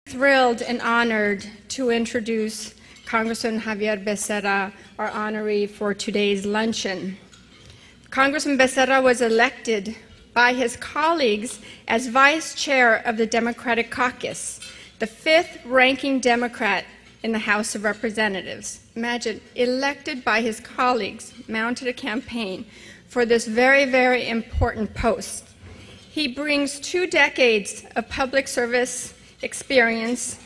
Thrilled and honored to introduce Congressman Xavier Bacerra, our honoree for today's luncheon. Congressman Bacerra was elected by his colleagues as Vice Chair of the Democratic Caucus, the fifth-ranking Democrat in the House of Representatives. Imagine, elected by his colleagues, mounted a campaign for this very, very important post. He brings 2 decades of public service experience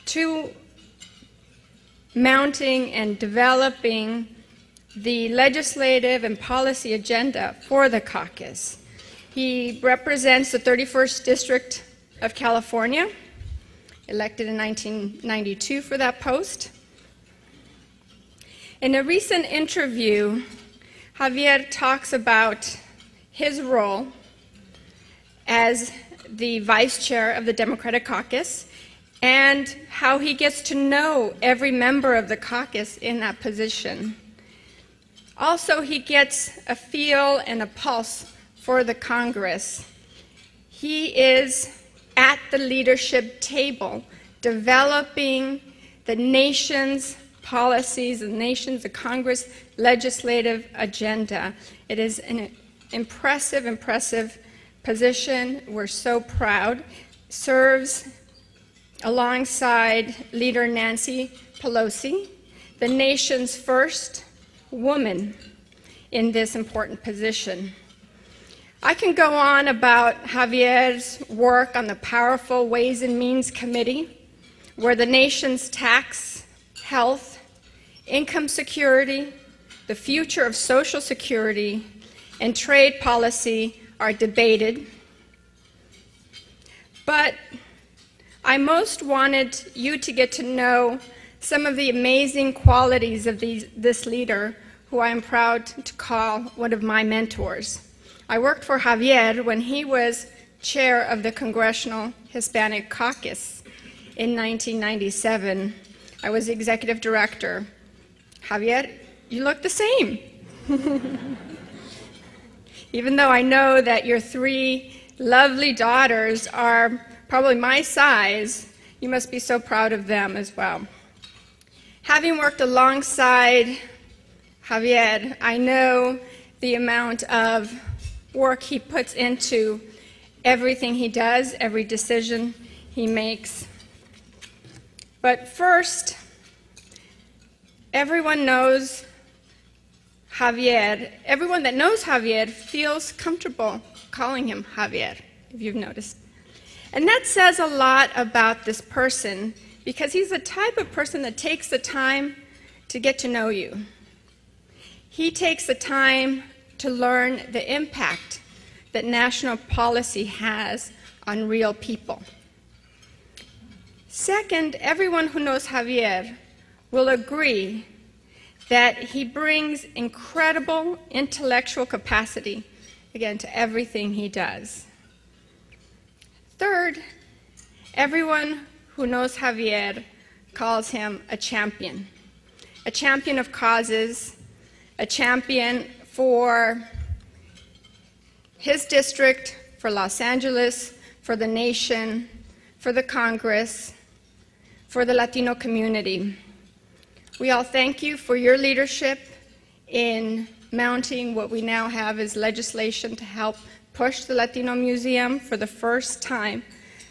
to mounting and developing the legislative and policy agenda for the caucus. He represents the 31st District of California, elected in 1992 for that post. In a recent interview, Xavier talks about his role as the Vice Chair of the Democratic Caucus and how he gets to know every member of the caucus in that position. Also, he gets a feel and a pulse for the Congress. He is at the leadership table, developing the nation's policies, the Congress legislative agenda. It is an impressive position. We're so proud. Serves alongside Leader Nancy Pelosi, the nation's first woman in this important position. I can go on about Xavier's work on the powerful Ways and Means Committee, where the nation's tax, health, income security, the future of Social Security, and trade policy are debated. But I most wanted you to get to know some of the amazing qualities of this leader, who I am proud to call one of my mentors. I worked for Xavier when he was chair of the Congressional Hispanic Caucus in 1997. I was the executive director. Xavier, you look the same. Even though I know that your 3 lovely daughters are probably my size, you must be so proud of them as well. Having worked alongside Xavier, I know the amount of work he puts into everything he does, every decision he makes. But first, everyone knows Xavier. Everyone that knows Xavier feels comfortable calling him Xavier, if you've noticed. And that says a lot about this person, because he's the type of person that takes the time to get to know you. He takes the time to learn the impact that national policy has on real people. Second, everyone who knows Xavier will agree that he brings incredible intellectual capacity, again, to everything he does. Third, everyone who knows Xavier calls him a champion of causes, a champion for his district, for Los Angeles, for the nation, for the Congress, for the Latino community. We all thank you for your leadership in mounting what we now have as legislation to help push the Latino Museum for the first time,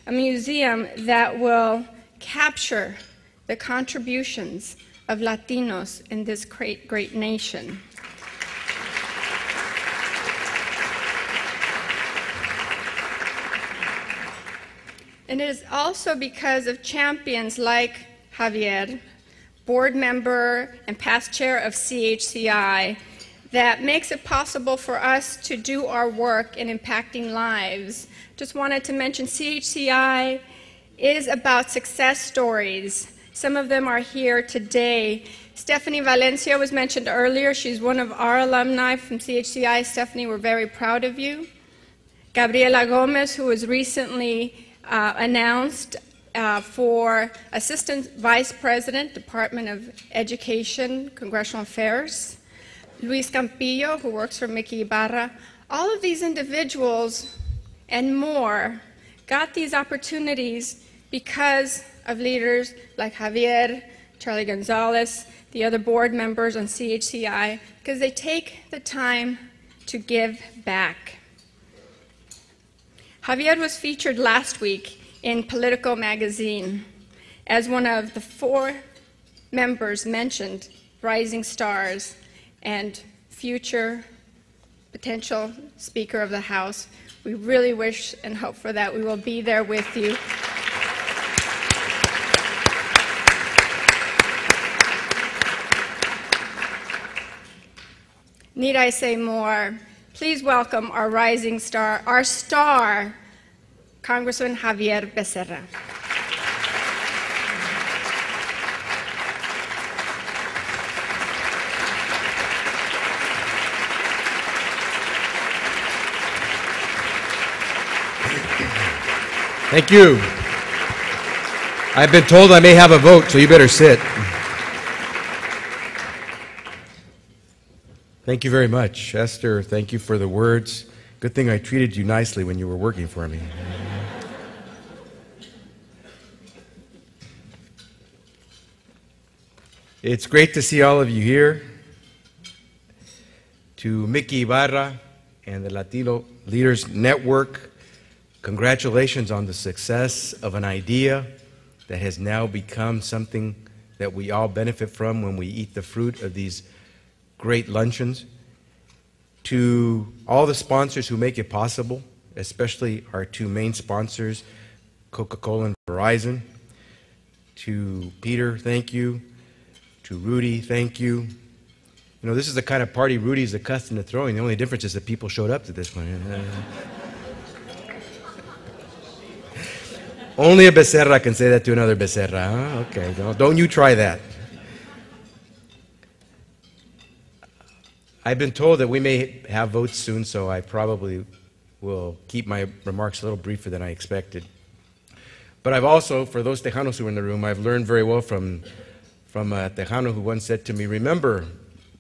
a museum that will capture the contributions of Latinos in this great nation. And it is also because of champions like Xavier, board member and past chair of CHCI, that makes it possible for us to do our work in impacting lives. Just wanted to mention CHCI is about success stories. Some of them are here today. Stephanie Valencia was mentioned earlier. She's one of our alumni from CHCI. Stephanie, we're very proud of you. Gabriela Gomez, who was recently announced for Assistant Vice President, Department of Education, Congressional Affairs. Luis Campillo, who works for Mickey Ibarra. All of these individuals and more got these opportunities because of leaders like Xavier, Charlie Gonzalez, the other board members on CHCI, because they take the time to give back. Xavier was featured last week in Politico magazine as one of the 4 members mentioned, rising stars and future potential Speaker of the House. We really wish and hope for that. We will be there with you. Need I say more? Please welcome our rising star, our star, Congressman Xavier Bacerra. Thank you. I've been told I may have a vote, so you better sit. Thank you very much. Esther, thank you for the words. Good thing I treated you nicely when you were working for me. It's great to see all of you here. To Mickey Ibarra and the Latino Leaders Network, congratulations on the success of an idea that has now become something that we all benefit from when we eat the fruit of these great luncheons. To all the sponsors who make it possible, especially our 2 main sponsors, Coca-Cola and Verizon. To Peter, thank you. To Rudy, thank you. You know, this is the kind of party Rudy's accustomed to throwing. The only difference is that people showed up to this one. Only a Bacerra can say that to another Bacerra. Huh? Okay, don't you try that. I've been told that we may have votes soon, so I probably will keep my remarks a little briefer than I expected. But I've also, for those Tejanos who are in the room, I've learned very well from a Tejano who once said to me, remember,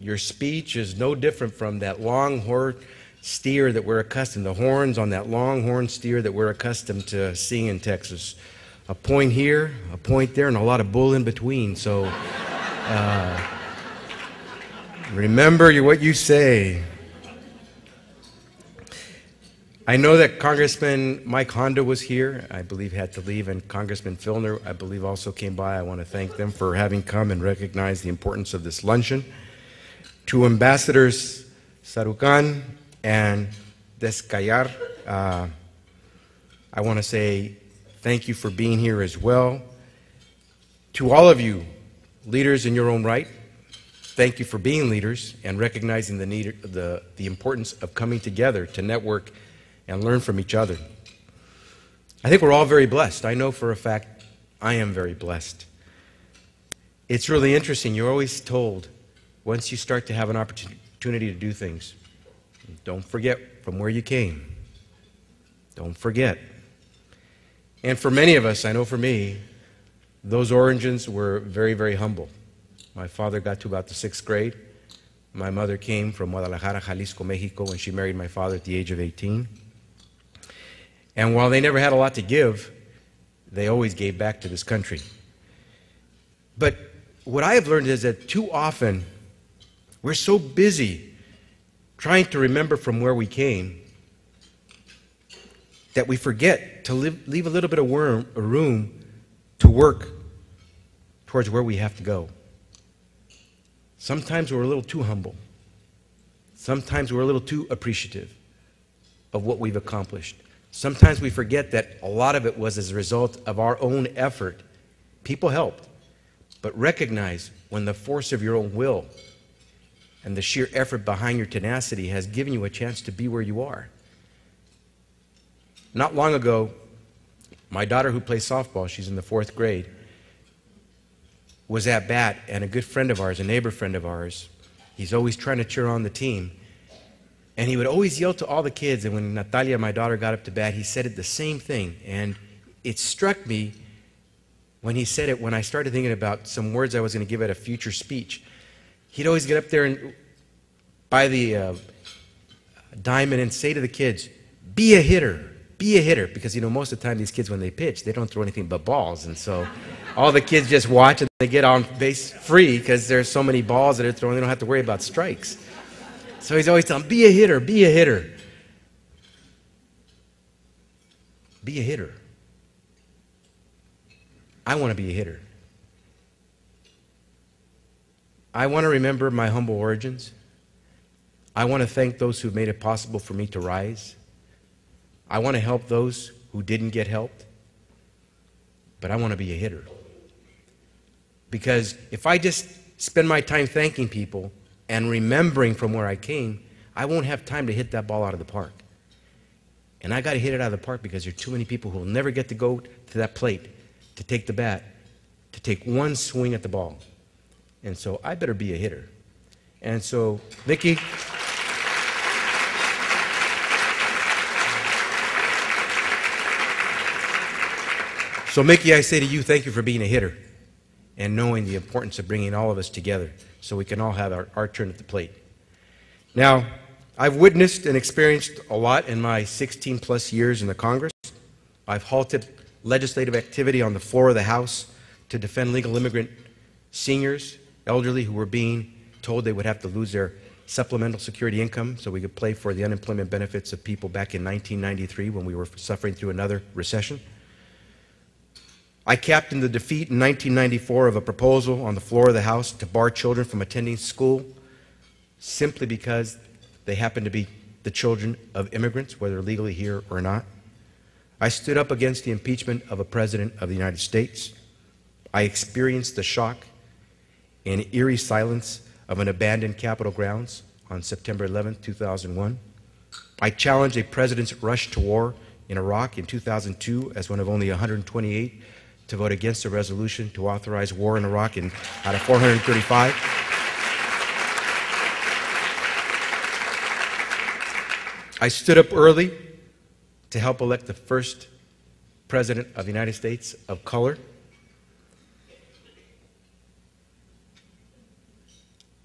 your speech is no different from that longhorn steer that we're accustomed, the horns on that longhorn steer that we're accustomed to seeing in Texas. A point here, a point there, and a lot of bull in between. So remember what you say. I know that Congressman Mike Honda was here, I believe had to leave, and Congressman Filner, I believe, also came by. I want to thank them for having come and recognize the importance of this luncheon. To Ambassadors Sarukan and Descayar, I want to say thank you for being here as well. To all of you, leaders in your own right, thank you for being leaders and recognizing the importance of coming together to network and learn from each other. I think we're all very blessed. I know for a fact I am very blessed. It's really interesting. You're always told, once you start to have an opportunity to do things, don't forget from where you came. Don't forget. And for many of us, I know for me, those origins were very, very humble. My father got to about the 6th grade. My mother came from Guadalajara, Jalisco, Mexico, when she married my father at the age of 18. And while they never had a lot to give, they always gave back to this country. But what I have learned is that too often we're so busy trying to remember from where we came that we forget to leave a little bit of room to work towards where we have to go. Sometimes we're a little too humble. Sometimes we're a little too appreciative of what we've accomplished. Sometimes we forget that a lot of it was as a result of our own effort. People helped, but recognize when the force of your own will and the sheer effort behind your tenacity has given you a chance to be where you are. Not long ago, my daughter who plays softball, she's in the 4th grade, was at bat, and a good friend of ours, a neighbor friend of ours, he's always trying to cheer on the team. And he would always yell to all the kids, and when Natalia, my daughter, got up to bat, he said it the same thing. And it struck me when he said it, when I started thinking about some words I was going to give at a future speech. He'd always get up there and by the diamond and say to the kids, be a hitter, be a hitter, because, you know, most of the time these kids, when they pitch, they don't throw anything but balls. And so all the kids just watch and they get on base free because there's so many balls that are thrown, they don't have to worry about strikes. So he's always telling them, be a hitter, be a hitter. Be a hitter. I want to be a hitter. I want to remember my humble origins. I want to thank those who made it possible for me to rise. I want to help those who didn't get helped. But I want to be a hitter. Because if I just spend my time thanking people and remembering from where I came, I won't have time to hit that ball out of the park. And I got to hit it out of the park because there are too many people who will never get to go to that plate, to take the bat, to take one swing at the ball. And so I better be a hitter. And so, Vicki, I say to you, thank you for being a hitter and knowing the importance of bringing all of us together so we can all have our turn at the plate. Now, I've witnessed and experienced a lot in my 16-plus years in the Congress. I've halted legislative activity on the floor of the House to defend legal immigrant seniors, elderly, who were being told they would have to lose their supplemental security income so we could pay for the unemployment benefits of people back in 1993 when we were suffering through another recession. I captained the defeat in 1994 of a proposal on the floor of the House to bar children from attending school simply because they happen to be the children of immigrants, whether legally here or not. I stood up against the impeachment of a president of the United States. I experienced the shock and eerie silence of an abandoned Capitol grounds on September 11, 2001. I challenged a president's rush to war in Iraq in 2002 as one of only 128 to vote against a resolution to authorize war in Iraq out of 435. I stood up early to help elect the first president of the United States of color.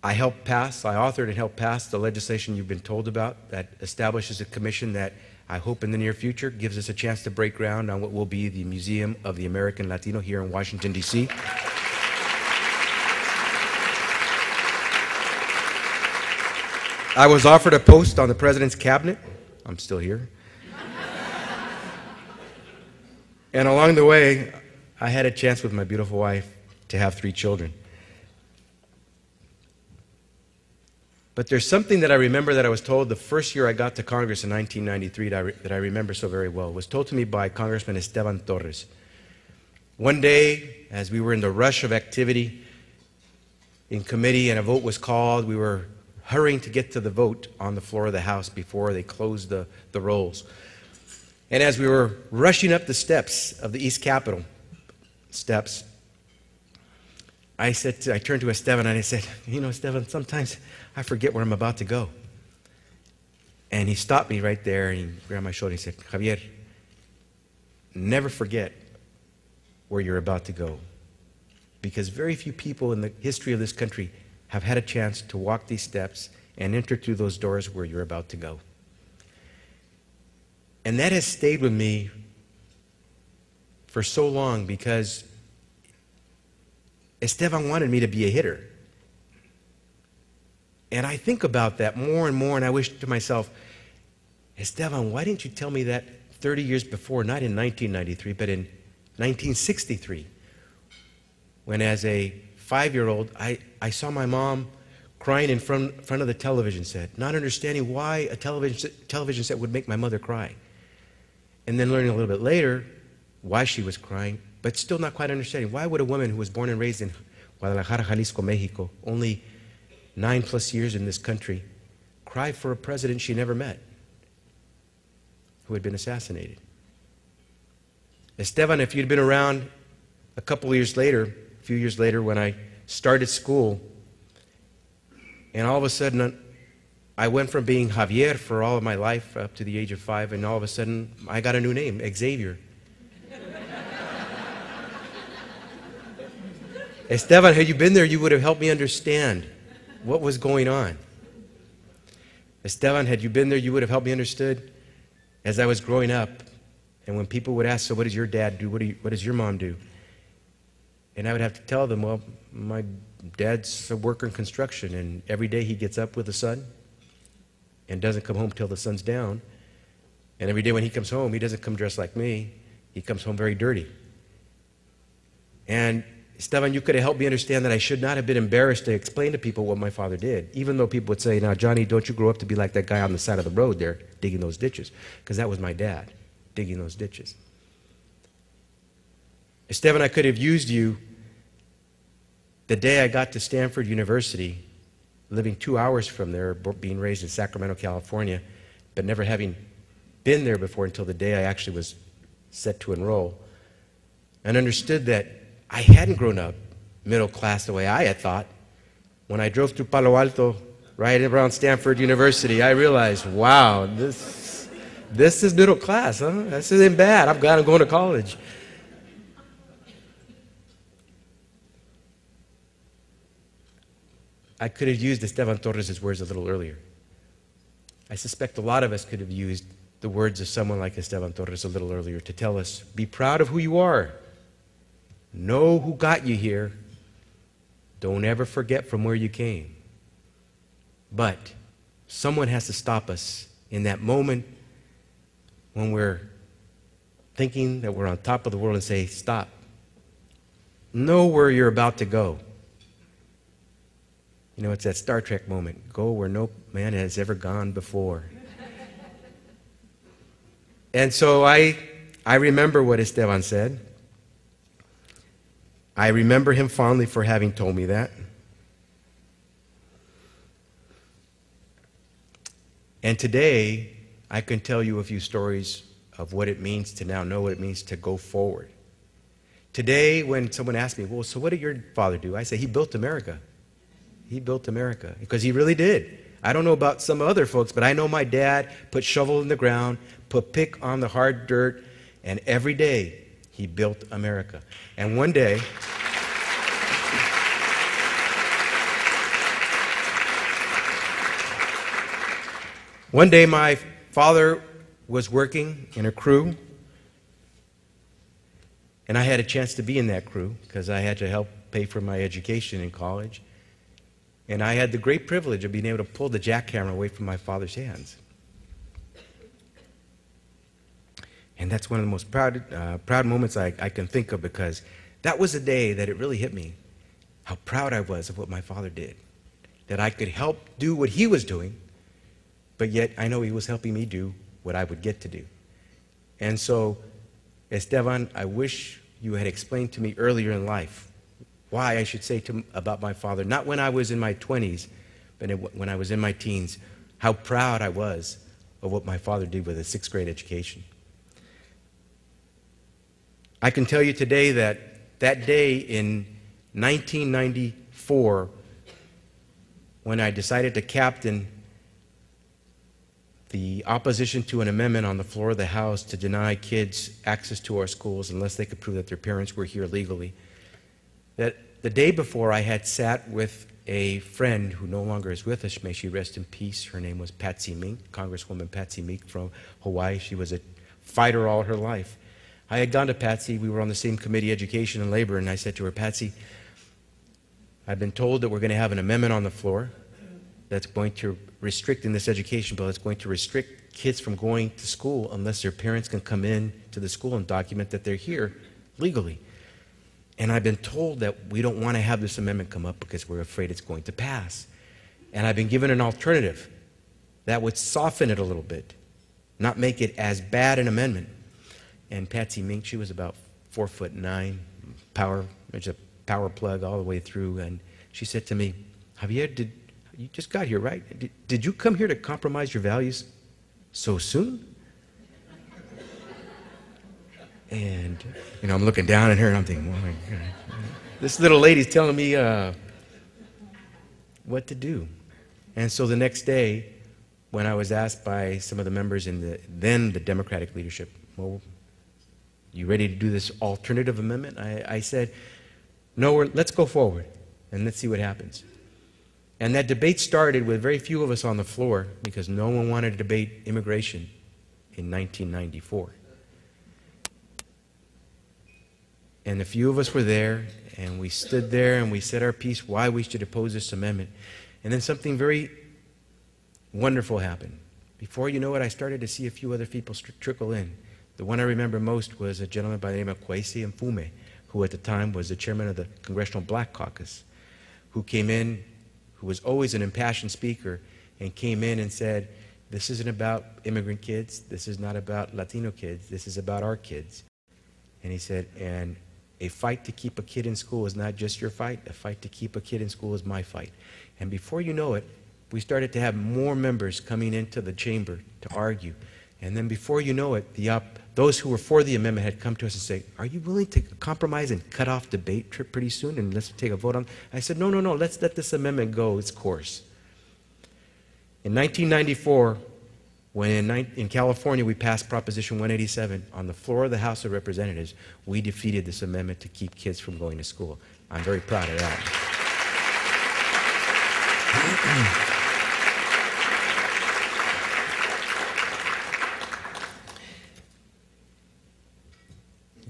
I authored and helped pass the legislation you've been told about that establishes a commission that I hope in the near future gives us a chance to break ground on what will be the Museum of the American Latino here in Washington, D.C. I was offered a post on the president's cabinet. I'm still here. And along the way, I had a chance with my beautiful wife to have 3 children. But there's something that I remember that I was told the first year I got to Congress in 1993 that I remember so very well. It was told to me by Congressman Esteban Torres. One day, as we were in the rush of activity in committee and a vote was called, we were hurrying to get to the vote on the floor of the House before they closed the rolls. And as we were rushing up the steps of the East Capitol steps, I turned to Esteban and I said, you know, Esteban, sometimes I forget where I'm about to go. And he stopped me right there and he grabbed my shoulder and he said, Xavier, never forget where you're about to go. Because very few people in the history of this country have had a chance to walk these steps and enter through those doors where you're about to go. And that has stayed with me for so long because Esteban wanted me to be a hitter. And I think about that more and more, and I wish to myself, Esteban, why didn't you tell me that 30 years before, not in 1993, but in 1963, when as a 5-year-old, I saw my mom crying in front of the television set, not understanding why a television set would make my mother cry. And then learning a little bit later why she was crying, but still not quite understanding. Why would a woman who was born and raised in Guadalajara, Jalisco, Mexico, only 9+ years in this country, cry for a president she never met who had been assassinated? Esteban, if you'd been around a few years later when I started school, and all of a sudden I went from being Xavier for all of my life up to the age of 5, and all of a sudden I got a new name, Xavier. Esteban, had you been there, you would have helped me understand what was going on. Esteban, had you been there, you would have helped me understood as I was growing up And when people would ask, so what does your dad do? What does your mom do? And I would have to tell them, well, my dad's a worker in construction, and every day he gets up with the sun and doesn't come home till the sun's down. And every day when he comes home, he doesn't come dressed like me. He comes home very dirty. And Esteban, you could have helped me understand that I should not have been embarrassed to explain to people what my father did, even though people would say, now, Johnny, don't you grow up to be like that guy on the side of the road there digging those ditches, because that was my dad, digging those ditches. Esteban, I could have used you the day I got to Stanford University, living 2 hours from there, being raised in Sacramento, California, but never having been there before until the day I actually was set to enroll, and understood that I hadn't grown up middle class the way I had thought. When I drove through Palo Alto, right around Stanford University, I realized, wow, this is middle class, huh? This isn't bad. I'm glad I'm going to college. I could have used Esteban Torres' words a little earlier. I suspect a lot of us could have used the words of someone like Esteban Torres a little earlier to tell us, be proud of who you are. Know who got you here. Don't ever forget from where you came. But someone has to stop us in that moment when we're thinking that we're on top of the world and say, stop. Know where you're about to go. You know, it's that Star Trek moment. Go where no man has ever gone before. And so I remember what Esteban said. I remember him fondly for having told me that. And today, I can tell you a few stories of what it means to now know what it means to go forward. Today, when someone asks me, well, so what did your father do? I say, he built America. He built America, because he really did. I don't know about some other folks, but I know my dad put shovel in the ground, put pick on the hard dirt, and every day he built America. And one day, my father was working in a crew, and I had a chance to be in that crew because I had to help pay for my education in college. And I had the great privilege of being able to pull the jackhammer away from my father's hands. And that's one of the most proud moments I can think of, because that was a day that it really hit me how proud I was of what my father did. That I could help do what he was doing, but yet I know he was helping me do what I would get to do. And so, Esteban, I wish you had explained to me earlier in life why I should say about my father, not when I was in my 20s, but when I was in my teens, how proud I was of what my father did with a 6th grade education. I can tell you today that that day in 1994, when I decided to captain the opposition to an amendment on the floor of the House to deny kids access to our schools unless they could prove that their parents were here legally, that the day before I had sat with a friend who no longer is with us, may she rest in peace. Her name was Patsy Mink, Congresswoman Patsy Mink from Hawaii. She was a fighter all her life. I had gone to Patsy, we were on the same committee, Education and Labor, and I said to her, Patsy, I've been told that we're going to have an amendment on the floor that's going to restrict, in this education bill, it's going to restrict kids from going to school unless their parents can come in to the school and document that they're here legally. And I've been told that we don't want to have this amendment come up because we're afraid it's going to pass. And I've been given an alternative that would soften it a little bit, not make it as bad an amendment. And Patsy Mink, she was about 4'9", there's a power plug all the way through, and she said to me, Javier, you just got here, right? Did you come here to compromise your values so soon? And, you know, I'm looking down at her and I'm thinking, oh my God, this little lady's telling me what to do. And so the next day, when I was asked by some of the members in the Democratic leadership, well, you ready to do this alternative amendment? I said, no, let's go forward and let's see what happens. And that debate started with very few of us on the floor because no one wanted to debate immigration in 1994. And a few of us were there, and we stood there and we said our piece why we should oppose this amendment. And then something very wonderful happened. Before you know it, I started to see a few other people trickle in. The one I remember most was a gentleman by the name of Kwesi Mfume, who at the time was the chairman of the Congressional Black Caucus, who came in, who was always an impassioned speaker, and came in and said, this isn't about immigrant kids, this is not about Latino kids, this is about our kids. And he said, and a fight to keep a kid in school is not just your fight, a fight to keep a kid in school is my fight. And before you know it, we started to have more members coming into the chamber to argue. And then before you know it, those who were for the amendment had come to us and say, are you willing to compromise and cut off debate pretty soon and let's take a vote on it? I said, no, let's let this amendment go its course. In 1994, when in California we passed Proposition 187 on the floor of the House of Representatives, we defeated this amendment to keep kids from going to school. I'm very proud of that.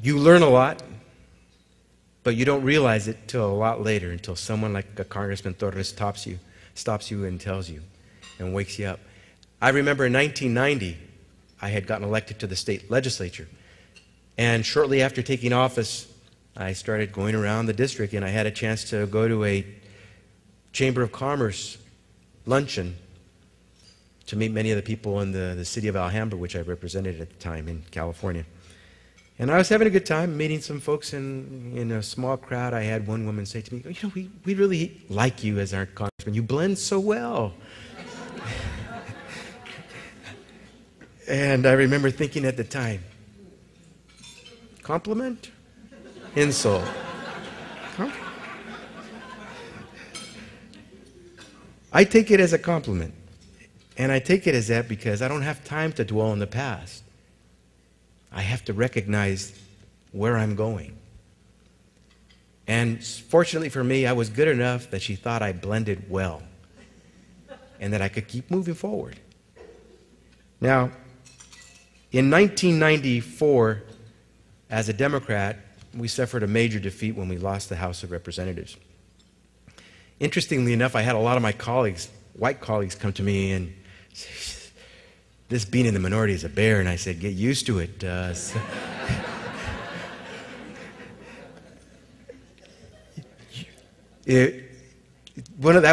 You learn a lot, but you don't realize it till a lot later, until someone like Congressman Torres stops you and tells you and wakes you up. I remember in 1990, I had gotten elected to the state legislature. And shortly after taking office, I started going around the district, and I had a chance to go to a Chamber of Commerce luncheon to meet many of the people in the city of Alhambra, which I represented at the time in California. And I was having a good time meeting some folks in a small crowd. I had one woman say to me, you know, we really like you as our congressman. You blend so well. And I remember thinking at the time, compliment? Insult. Huh? I take it as a compliment. And I take it as that because I don't have time to dwell on the past. I have to recognize where I'm going. And fortunately for me, I was good enough that she thought I blended well and that I could keep moving forward. Now, in 1994, as a Democrat, we suffered a major defeat when we lost the House of Representatives. Interestingly enough, I had a lot of my colleagues, white colleagues, come to me and say, this being in the minority is a bear, and I said, get used to it. That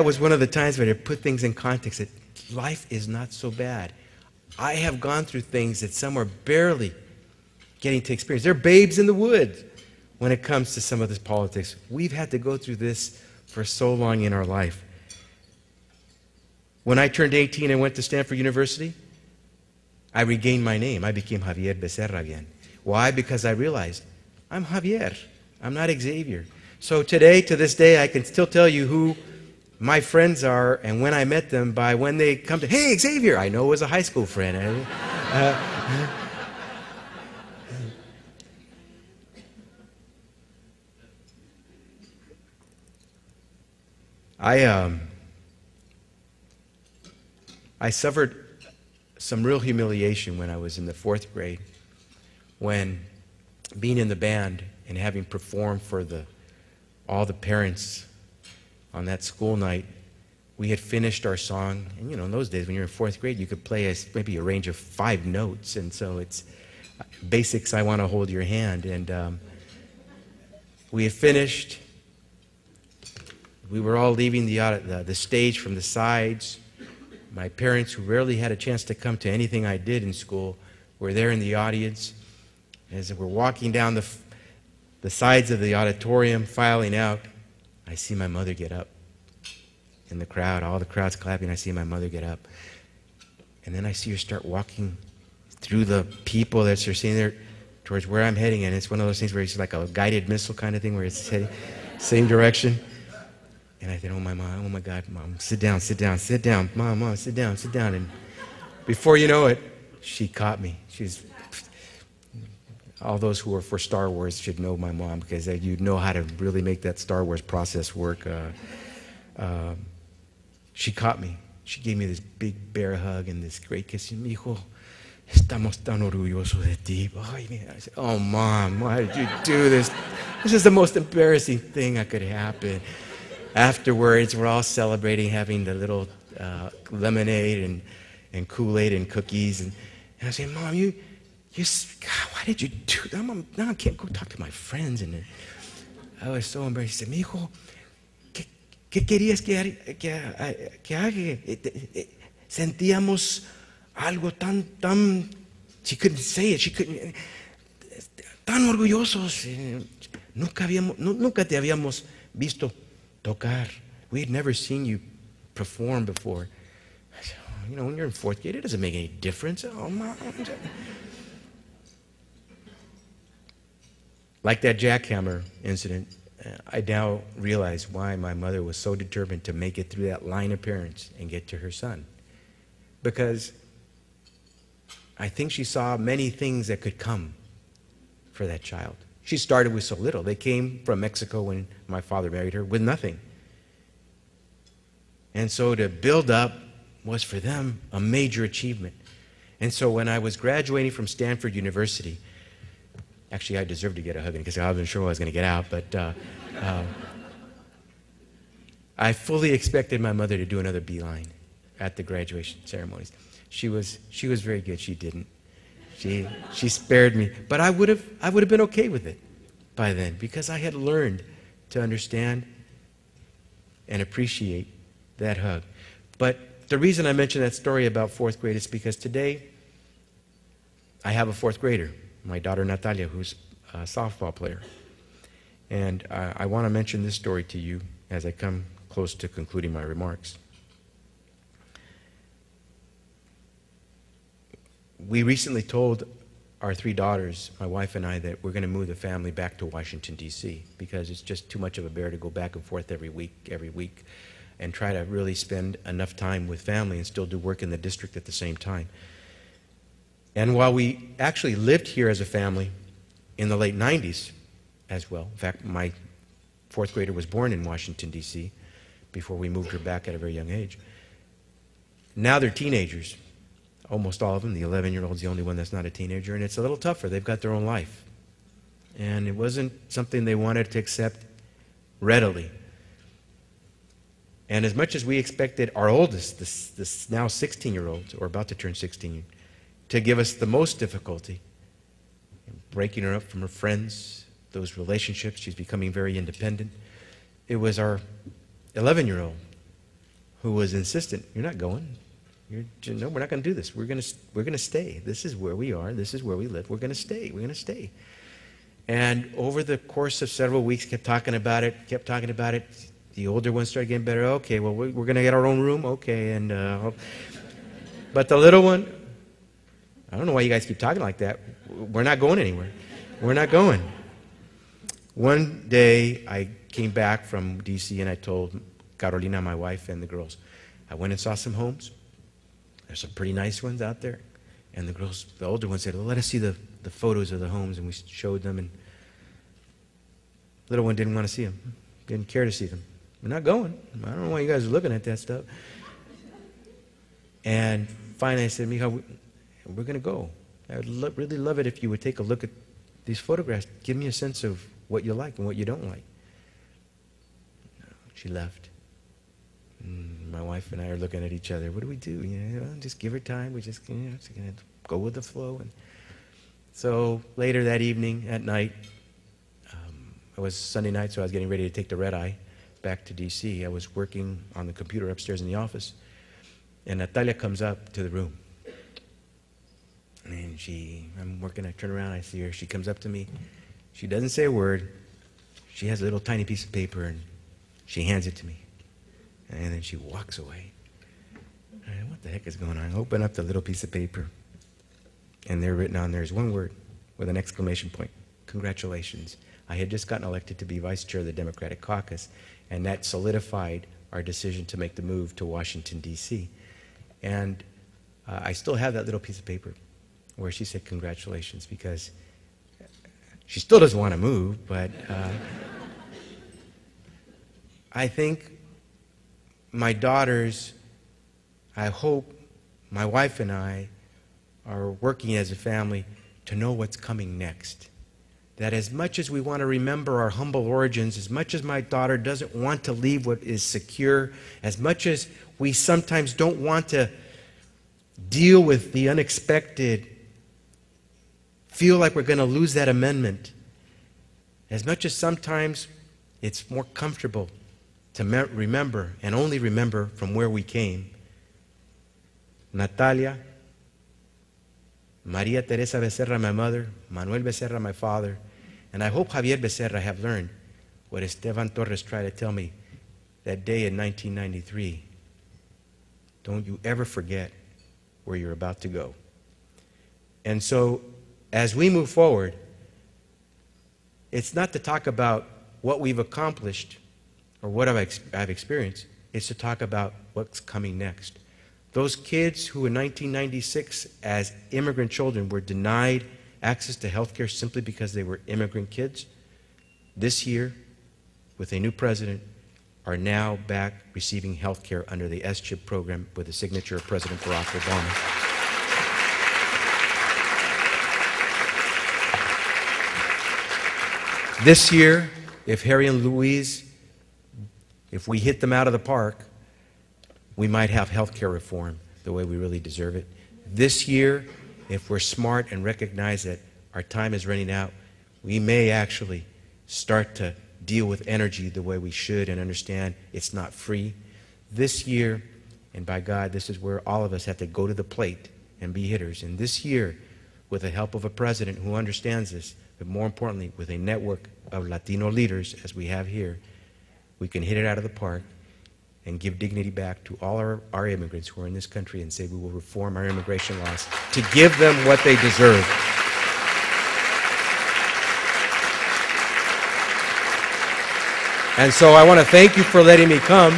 was one of the times when I put things in context, that life is not so bad. I have gone through things that some are barely getting to experience. They're babes in the woods when it comes to some of this politics. We've had to go through this for so long in our life. When I turned 18 and went to Stanford University, I regained my name. I became Xavier Bacerra again. Why? Because I realized I'm Xavier. I'm not Xavier. So today, to this day, I can still tell you who my friends are and when I met them by when they come to, hey, Xavier, I know it was a high school friend. I suffered some real humiliation when I was in the 4th grade, when being in the band and having performed for all the parents on that school night, we had finished our song. And you know, in those days when you're in 4th grade, you could play maybe a range of 5 notes, and so it's basics, I want to hold your hand. And we had finished. We were all leaving the stage from the sides. My parents, who rarely had a chance to come to anything I did in school, were there in the audience. As we're walking down the sides of the auditorium, filing out, I see my mother get up. In the crowd, all the crowd's clapping, I see my mother get up. And then I see her start walking through the people that are sitting there towards where I'm heading. And it's one of those things where it's like a guided missile kind of thing, where it's heading same direction. And I said, oh my God, Mom, sit down, sit down, sit down. Mom, sit down, sit down. And before you know it, she caught me. All those who are for Star Wars should know my mom, because you know how to really make that Star Wars process work. She caught me. She gave me this big bear hug and this great kiss. Mijo, Estamos tan orgullosos de ti. Ay, man. I said, oh, Mom, why did you do this? This is the most embarrassing thing that could happen. Afterwards, we're all celebrating, having the little lemonade and Kool-Aid and cookies. And I said, Mom, God, why did you do that? Mom, now I can't go talk to my friends. And I was so embarrassed. He said, mijo, ¿qué querías que haga? Sentíamos algo tan, she couldn't say it, she couldn't, tan orgullosos. Nunca te habíamos visto tocar. We had never seen you perform before. I said, oh, when you're in fourth grade, it doesn't make any difference. Oh, Mom. Like that jackhammer incident, I now realize why my mother was so determined to make it through that line of parents and get to her son. Because I think she saw many things that could come for that child. She started with so little. They came from Mexico when my father married her with nothing. And so to build up was for them a major achievement. And so when I was graduating from Stanford University, actually I deserved to get a hugging because I wasn't sure I was going to get out, but I fully expected my mother to do another beeline at the graduation ceremonies. She was very good. She didn't. She spared me. But I would have been okay with it by then because I had learned to understand and appreciate that hug. But the reason I mention that story about fourth grade is because today I have a fourth grader, my daughter Natalia, who's a softball player. And I want to mention this story to you as I come close to concluding my remarks. We recently told our three daughters, my wife and I, that we're going to move the family back to Washington, D.C. because it's just too much of a bear to go back and forth every week, and try to really spend enough time with family and still do work in the district at the same time. And while we actually lived here as a family in the late 90s as well, in fact, my fourth grader was born in Washington, D.C. before we moved her back at a very young age. Now they're teenagers. Almost all of them. The 11-year-old's the only one that's not a teenager, and it's a little tougher. They've got their own life. And it wasn't something they wanted to accept readily. And as much as we expected our oldest, this now 16-year-old, or about to turn 16, to give us the most difficulty, breaking her up from her friends, those relationships, she's becoming very independent, it was our 11-year-old who was insistent, you're not going. No, we're not going to do this. We're going to stay. This is where we are. This is where we live. We're going to stay. We're going to stay. And over the course of several weeks, kept talking about it. The older one started getting better. Okay, well, we're going to get our own room. Okay, and but the little one, I don't know why you guys keep talking like that. We're not going anywhere. We're not going. One day, I came back from D.C. and I told Carolina, my wife, and the girls, I went and saw some homes. There's some pretty nice ones out there. And the girls, the older one said, well, let us see the photos of the homes. And we showed them. And the little one didn't want to see them. Didn't care to see them. We're not going. I don't know why you guys are looking at that stuff. And finally I said, Mija, we're going to go. I would really love it if you would take a look at these photographs. Give me a sense of what you like and what you don't like. She left. My wife and I are looking at each other. What do we do? Just give her time. We just, just gonna go with the flow. And so later that evening, at night, it was Sunday night, so I was getting ready to take the red eye back to D.C. I was working on the computer upstairs in the office, and Natalia comes up to the room. And I'm working, I turn around, I see her. She comes up to me. She doesn't say a word. She has a little tiny piece of paper, and she hands it to me. And then she walks away. What the heck is going on? I open up the little piece of paper, and there written on there is one word with an exclamation point. Congratulations. I had just gotten elected to be vice chair of the Democratic caucus, and that solidified our decision to make the move to Washington, D.C. And I still have that little piece of paper where she said congratulations, because she still doesn't want to move, but I think my daughters, I hope my wife and I are working as a family to know what's coming next. That as much as we want to remember our humble origins, as much as my daughter doesn't want to leave what is secure, as much as we sometimes don't want to deal with the unexpected, feel like we're going to lose that amendment, as much as sometimes it's more comfortable to remember and only remember from where we came. Natalia, Maria Teresa Becerra, my mother, Manuel Becerra, my father, and I hope Xavier Becerra have learned what Esteban Torres tried to tell me that day in 1993. Don't you ever forget where you're about to go. And so, as we move forward, it's not to talk about what we've accomplished or what I've experienced. It's to talk about what's coming next. Those kids who in 1996, as immigrant children, were denied access to health care simply because they were immigrant kids, this year, with a new president, are now back receiving health care under the S-CHIP program with the signature of President Barack Obama. This year, if Harry and Louise, if we hit them out of the park, we might have health care reform the way we really deserve it. This year, if we're smart and recognize that our time is running out, we may actually start to deal with energy the way we should and understand it's not free. This year, and by God, this is where all of us have to go to the plate and be hitters. And this year, with the help of a president who understands this, but more importantly, with a network of Latino leaders, as we have here, we can hit it out of the park and give dignity back to all our immigrants who are in this country and say we will reform our immigration laws to give them what they deserve. And so I want to thank you for letting me come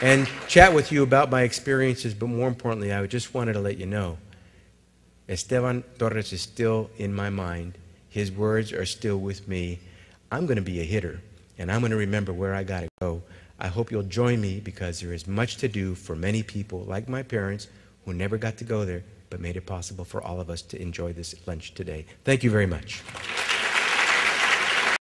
and chat with you about my experiences, but more importantly, I just wanted to let you know Esteban Torres is still in my mind. His words are still with me. I'm going to be a hitter, and I'm going to remember where I got to go. I hope you'll join me because there is much to do for many people, like my parents, who never got to go there, but made it possible for all of us to enjoy this lunch today. Thank you very much.